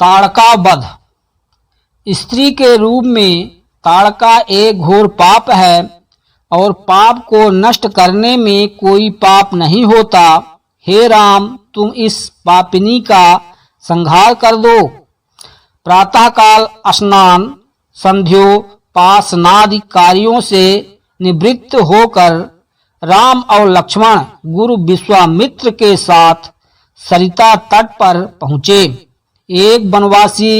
ताड़का वध। स्त्री के रूप में ताड़का एक घोर पाप है और पाप को नष्ट करने में कोई पाप नहीं होता। हे राम, तुम इस पापिनी का संहार कर दो। प्रातःकाल स्नान, संध्योपासनादि कार्यों से निवृत्त होकर राम और लक्ष्मण गुरु विश्वामित्र के साथ सरिता तट पर पहुँचे। एक वनवासी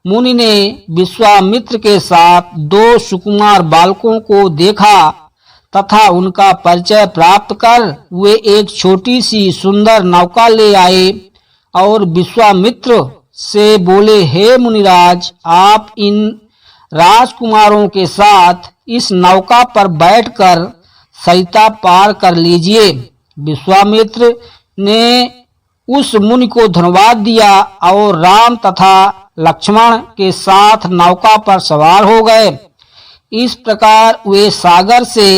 मुनि ने विश्वामित्र के साथ 2 सुकुमार बालकों को देखा तथा उनका परिचय प्राप्त कर वे एक छोटी सी सुंदर नौका ले आए और विश्वामित्र से बोले, हे मुनिराज, आप इन राजकुमारों के साथ इस नौका पर बैठकर सरिता पार कर लीजिए। विश्वामित्र ने उस मुनि को धन्यवाद दिया और राम तथा लक्ष्मण के साथ नौका पर सवार हो गए। इस प्रकार वे सागर से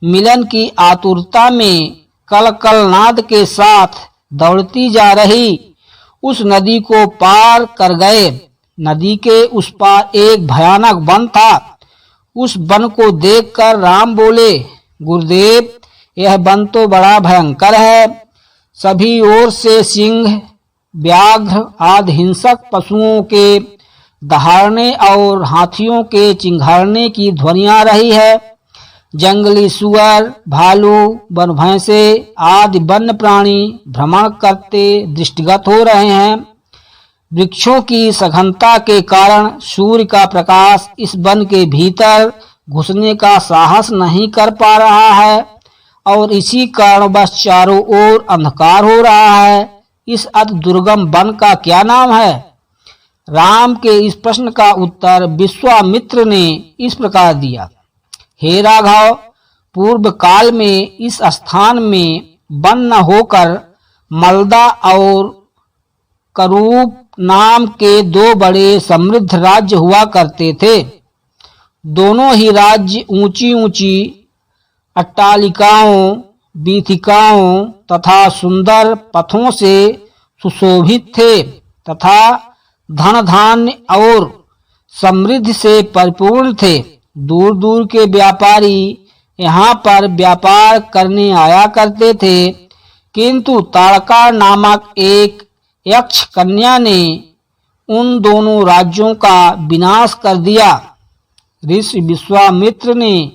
मिलन की आतुरता में कलकलनाद के साथ दौड़ती जा रही उस नदी को पार कर गए। नदी के उस पार एक भयानक वन था। उस वन को देखकर राम बोले, गुरुदेव, यह वन तो बड़ा भयंकर है। सभी ओर से सिंह, व्याघ्र आदि हिंसक पशुओं के दहाड़ने और हाथियों के चिंघाड़ने की ध्वनियां आ रही है। जंगली सुअर, भालू, वन भैंसे आदि वन्य प्राणी भ्रमण करते दृष्टिगत हो रहे हैं। वृक्षों की सघनता के कारण सूर्य का प्रकाश इस वन के भीतर घुसने का साहस नहीं कर पा रहा है और इसी कारणवश चारों ओर अंधकार हो रहा है। इस अति दुर्गम वन का क्या नाम है? राम के इस प्रश्न का उत्तर विश्वामित्र ने इस प्रकार दिया, हे राघव, पूर्व काल में इस स्थान में वन न होकर मलदा और करूप नाम के 2 बड़े समृद्ध राज्य हुआ करते थे। दोनों ही राज्य ऊंची ऊंची अट्टालिकाओं, वीथिकाओं तथा सुंदर पथों से सुशोभित थे तथा धन धान्य और समृद्धि से परिपूर्ण थे। दूर दूर के व्यापारी यहाँ पर व्यापार करने आया करते थे, किंतु ताड़का नामक एक यक्ष कन्या ने उन दोनों राज्यों का विनाश कर दिया। ऋषि विश्वामित्र ने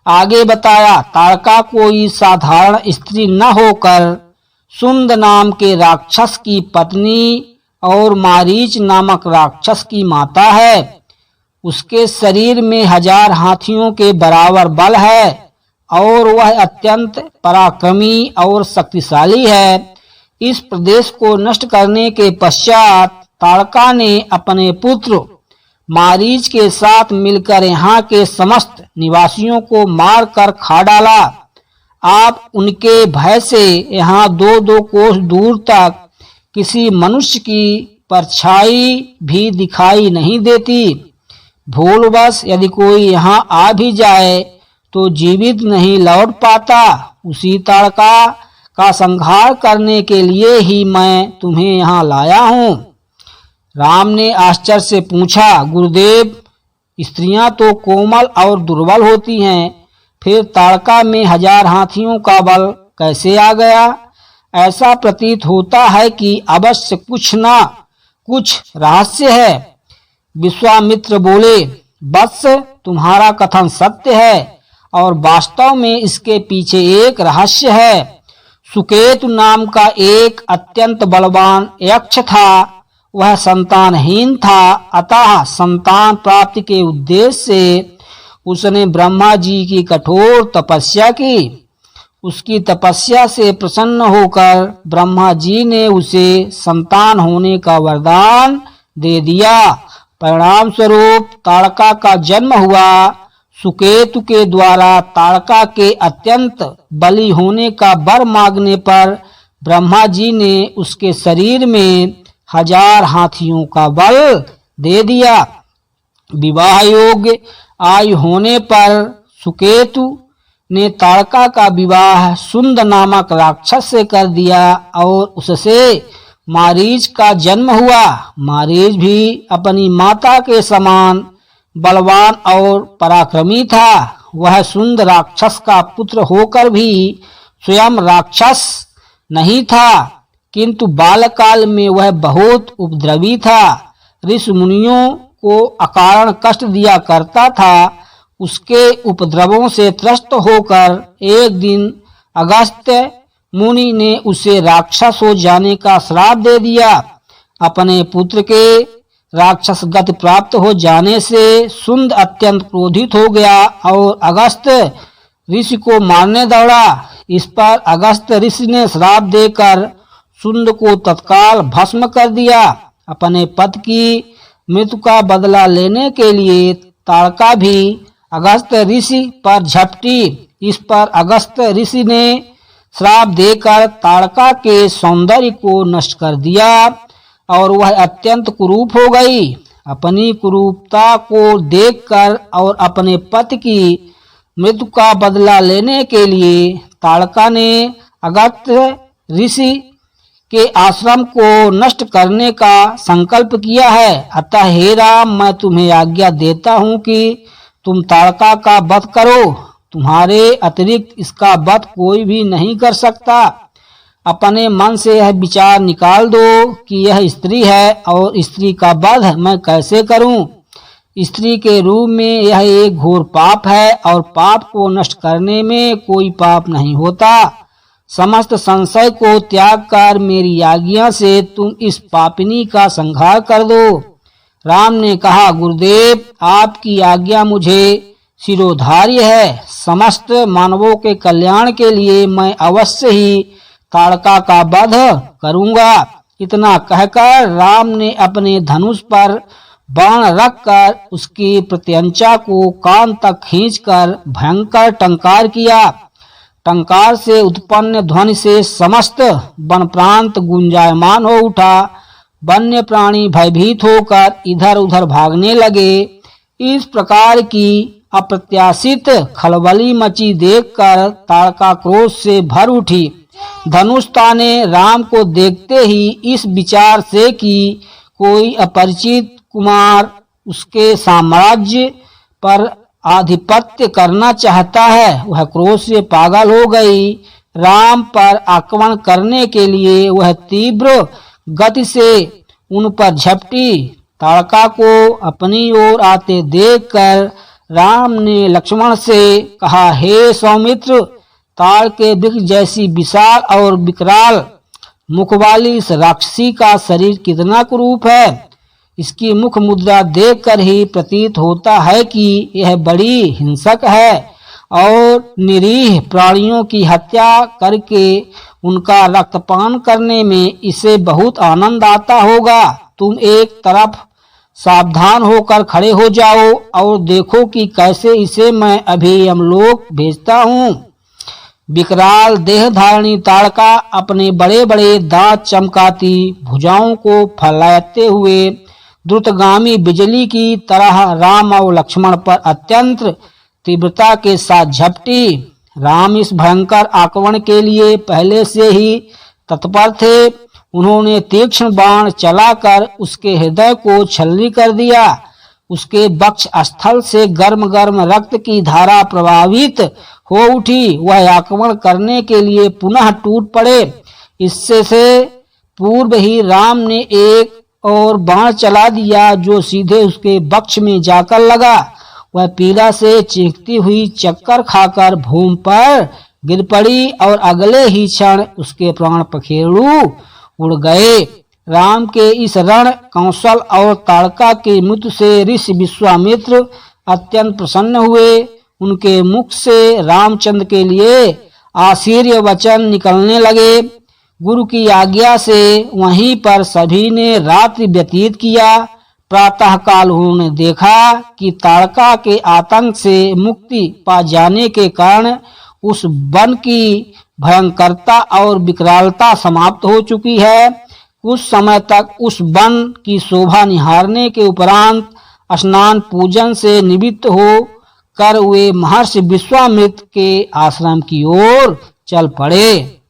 आगे बताया, ताड़का कोई साधारण स्त्री न होकर सुंद नाम के राक्षस की पत्नी और मारीच नामक राक्षस की माता है। उसके शरीर में 1000 हाथियों के बराबर बल है और वह अत्यंत पराक्रमी और शक्तिशाली है। इस प्रदेश को नष्ट करने के पश्चात ताड़का ने अपने पुत्र मारीच के साथ मिलकर यहाँ के समस्त निवासियों को मार कर खा डाला। आप उनके भय से यहाँ 2-2 कोस दूर तक किसी मनुष्य की परछाई भी दिखाई नहीं देती। भूलवश यदि कोई यहाँ आ भी जाए तो जीवित नहीं लौट पाता। उसी ताड़का का संहार करने के लिए ही मैं तुम्हें यहाँ लाया हूँ। राम ने आश्चर्य से पूछा, गुरुदेव, स्त्रियां तो कोमल और दुर्बल होती हैं, फिर ताड़का में 1000 हाथियों का बल कैसे आ गया? ऐसा प्रतीत होता है कि अवश्य कुछ न कुछ रहस्य है। विश्वामित्र बोले, वत्स, तुम्हारा कथन सत्य है और वास्तव में इसके पीछे एक रहस्य है। सुकेतु नाम का एक अत्यंत बलवान यक्ष था। वह संतानहीन था, अतः संतान प्राप्ति के उद्देश्य से उसने ब्रह्मा जी की कठोर तपस्या की। उसकी तपस्या से प्रसन्न होकर ब्रह्मा जी ने उसे संतान होने का वरदान दे दिया। परिणाम स्वरूप ताड़का का जन्म हुआ। सुकेतु के द्वारा ताड़का के अत्यंत बली होने का वर मांगने पर ब्रह्मा जी ने उसके शरीर में 1000 हाथियों का बल दे दिया। विवाह योग्य आयु होने पर सुकेतु ने ताड़का का विवाह सुंद नामक राक्षस से कर दिया और उससे मारीच का जन्म हुआ। मारीच भी अपनी माता के समान बलवान और पराक्रमी था। वह सुंद राक्षस का पुत्र होकर भी स्वयं राक्षस नहीं था, किंतु बालकाल में वह बहुत उपद्रवी था, ऋषि मुनियों को अकारण कष्ट दिया करता था। उसके उपद्रवों से त्रस्त होकर एक दिन अगस्त्य मुनि ने उसे राक्षस हो जाने का श्राप दे दिया। अपने पुत्र के राक्षस गति प्राप्त हो जाने से सुंद अत्यंत क्रोधित हो गया और अगस्त्य ऋषि को मारने दौड़ा। इस पर अगस्त्य ऋषि ने श्राप देकर सुंद को तत्काल भस्म कर दिया। अपने पति की मृत्यु का बदला लेने के लिए ताड़का भी अगस्त्य ऋषि पर झपटी। इस पर अगस्त्य ऋषि ने श्राप देकर ताड़का के सौंदर्य को नष्ट कर दिया और वह अत्यंत कुरूप हो गई। अपनी कुरूपता को देखकर और अपने पति की मृत्यु का बदला लेने के लिए ताड़का ने अगस्त्य ऋषि के आश्रम को नष्ट करने का संकल्प किया है। अतः हे राम, मैं तुम्हें आज्ञा देता हूँ कि तुम ताड़का का वध करो। तुम्हारे अतिरिक्त इसका वध कोई भी नहीं कर सकता। अपने मन से यह विचार निकाल दो कि यह स्त्री है और स्त्री का वध मैं कैसे करूं। स्त्री के रूप में यह एक घोर पाप है और पाप को नष्ट करने में कोई पाप नहीं होता। समस्त संशय को त्याग कर मेरी आज्ञा से तुम इस पापिनी का संहार कर दो। राम ने कहा, गुरुदेव, आपकी आज्ञा मुझे शिरोधार्य है। समस्त मानवों के कल्याण के लिए मैं अवश्य ही ताड़का का वध करूंगा। इतना कहकर राम ने अपने धनुष पर बाण रखकर उसकी प्रत्यंचा को कान तक खींचकर भयंकर टंकार किया। टंकार से उत्पन्न ध्वनि से समस्त वन प्रांत गुंजायमान हो उठा। वन्य प्राणी भयभीत होकर इधर उधर भागने लगे। इस प्रकार की अप्रत्याशित खलबली मची देखकर ताड़का क्रोध से भर उठी। धनुष ताने राम को देखते ही इस विचार से कि कोई अपरिचित कुमार उसके साम्राज्य पर आधिपत्य करना चाहता है, वह क्रोध से पागल हो गई। राम पर आक्रमण करने के लिए वह तीव्र गति से उन पर झपटी। ताड़का को अपनी ओर आते देखकर राम ने लक्ष्मण से कहा, हे सौमित्र, ताड़ के वृक्ष जैसी विशाल और विकराल मुख वाली इस राक्षसी का शरीर कितना कुरूप है। इसकी मुख मुद्रा देखकर ही प्रतीत होता है कि यह बड़ी हिंसक है और निरीह प्राणियों की हत्या करके उनका रक्तपान करने में इसे बहुत आनंद आता होगा। तुम एक तरफ सावधान होकर खड़े हो जाओ और देखो कि कैसे इसे मैं अभी यमलोक भेजता हूँ। विकराल देह धारणी ताड़का अपने बड़े बड़े दांत चमकाती भुजाओं को फैलाते हुए द्रुतगामी बिजली की तरह राम और लक्ष्मण पर अत्यंत तीव्रता के साथ झपटी। राम इस भयंकर आक्रमण के लिए पहले से ही तत्पर थे। उन्होंने तीक्ष्ण बाण चलाकर उसके हृदय को छलनी कर दिया। उसके वक्ष स्थल से गर्म गर्म रक्त की धारा प्रवाहित हो उठी। वह आक्रमण करने के लिए पुनः टूट पड़े। इससे से पूर्व ही राम ने एक और बाण चला दिया जो सीधे उसके वक्ष में जाकर लगा। वह पीड़ा से चीखती हुई चक्कर खाकर भूमि पर गिर पड़ी और अगले ही क्षण उसके प्राण पखेरु उड़ गए। राम के इस रण कौशल और ताड़का की मृत्यु से ऋषि विश्वामित्र अत्यंत प्रसन्न हुए। उनके मुख से रामचंद्र के लिए आशीर्य वचन निकलने लगे। गुरु की आज्ञा से वहीं पर सभी ने रात्रि व्यतीत किया। प्रातः काल उन्होंने देखा कि ताड़का के आतंक से मुक्ति पा जाने के कारण उस वन की भयंकरता और विकरालता समाप्त हो चुकी है। कुछ समय तक उस वन की शोभा निहारने के उपरांत स्नान पूजन से निवृत्त हो कर वे महर्षि विश्वामित्र के आश्रम की ओर चल पड़े।